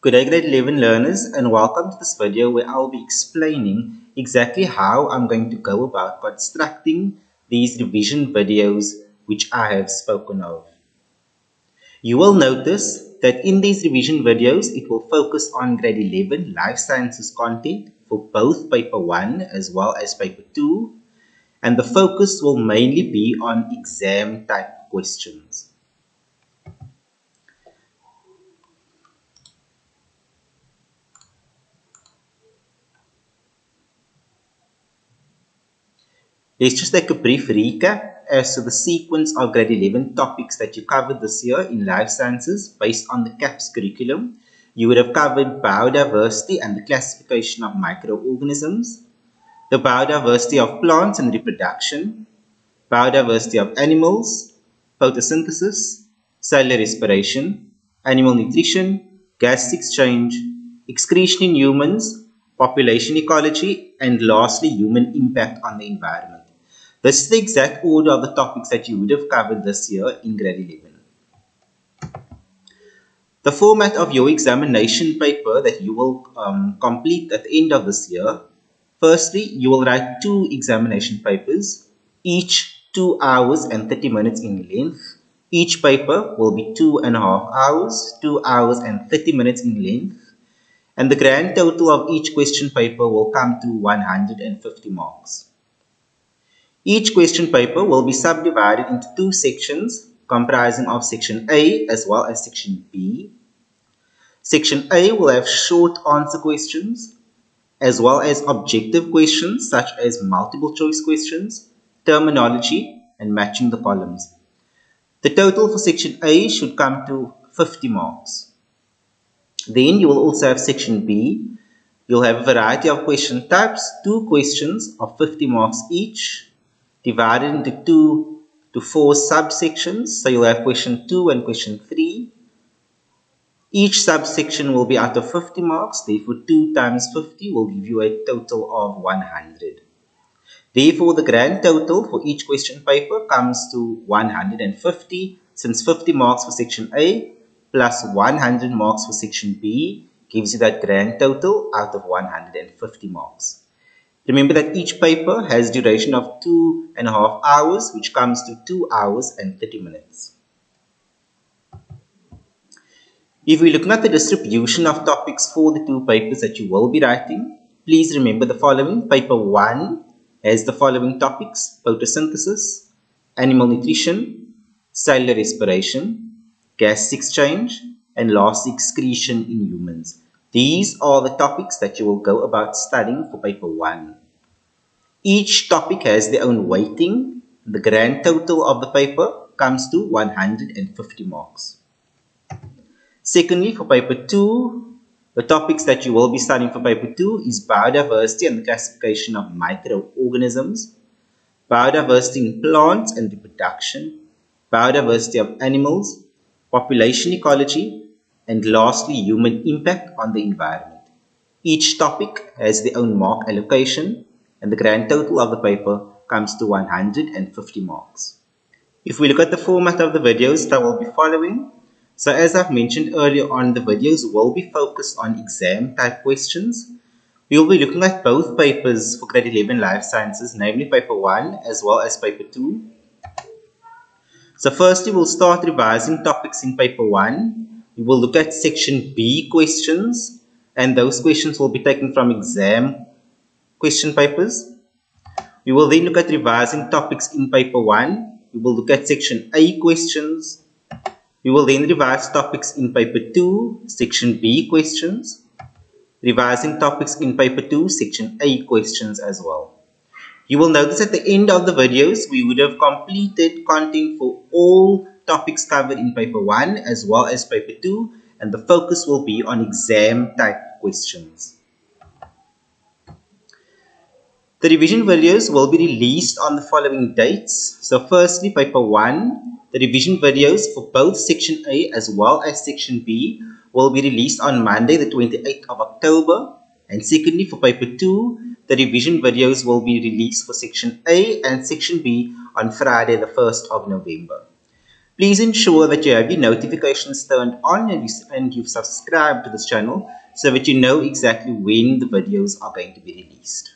Good day grade 11 learners, and welcome to this video where I'll be explaining exactly how I'm going to go about constructing these revision videos which I have spoken of. You will notice that in these revision videos it will focus on grade 11 life sciences content for both paper 1 as well as paper 2, and the focus will mainly be on exam type questions. Let's just take a brief recap as to the sequence of grade 11 topics that you covered this year in life sciences based on the CAPS curriculum. You would have covered biodiversity and the classification of microorganisms, the biodiversity of plants and reproduction, biodiversity of animals, photosynthesis, cellular respiration, animal nutrition, gas exchange, excretion in humans, population ecology, and lastly, human impact on the environment. This is the exact order of the topics that you would have covered this year in grade 11. The format of your examination paper that you will complete at the end of this year. Firstly, you will write 2 examination papers, each 2 hours and 30 minutes in length. Each paper will be 2.5 hours, 2 hours and 30 minutes in length. And the grand total of each question paper will come to 150 marks. Each question paper will be subdivided into 2 sections comprising of section A as well as section B. Section A will have short answer questions as well as objective questions such as multiple choice questions, terminology, and matching the columns. The total for section A should come to 50 marks. Then you will also have section B. You'll have a variety of question types, 2 questions of 50 marks each, divided into 2 to 4 subsections. So you'll have question 2 and question 3. Each subsection will be out of 50 marks. Therefore, 2 times 50 will give you a total of 100. Therefore, the grand total for each question paper comes to 150, since 50 marks for section A plus 100 marks for section B gives you that grand total out of 150 marks. Remember that each paper has duration of 2.5 hours, which comes to 2 hours and 30 minutes. If we're looking at the distribution of topics for the 2 papers that you will be writing, please remember the following. Paper 1 has the following topics: photosynthesis, animal nutrition, cellular respiration, gas exchange, and last excretion in humans. These are the topics that you will go about studying for paper 1. Each topic has their own weighting. The grand total of the paper comes to 150 marks. Secondly, for paper 2, the topics that you will be studying for paper 2 is biodiversity and the classification of microorganisms, biodiversity in plants and reproduction, biodiversity of animals, population ecology, and lastly, human impact on the environment. Each topic has their own mark allocation, and the grand total of the paper comes to 150 marks. If we look at the format of the videos that will be following, so as I've mentioned earlier on, the videos will be focused on exam type questions. We will be looking at both papers for grade 11 life sciences, namely paper 1 as well as paper 2. So firstly, we'll start revising topics in paper 1. We will look at section B questions, and those questions will be taken from exam question papers. We will then look at revising topics in paper 1. We will look at section A questions. We will then revise topics in paper 2, section B questions, revising topics in paper 2, section A questions as well. You will notice at the end of the videos, we would have completed content for all topics covered in paper 1 as well as paper 2, and the focus will be on exam type questions. The revision videos will be released on the following dates. So firstly, paper 1, the revision videos for both section A as well as section B will be released on Monday the 28th of October. And secondly, for paper 2, the revision videos will be released for section A and section B on Friday the 1st of November. Please ensure that you have your notifications turned on and you've subscribed to this channel so that you know exactly when the videos are going to be released.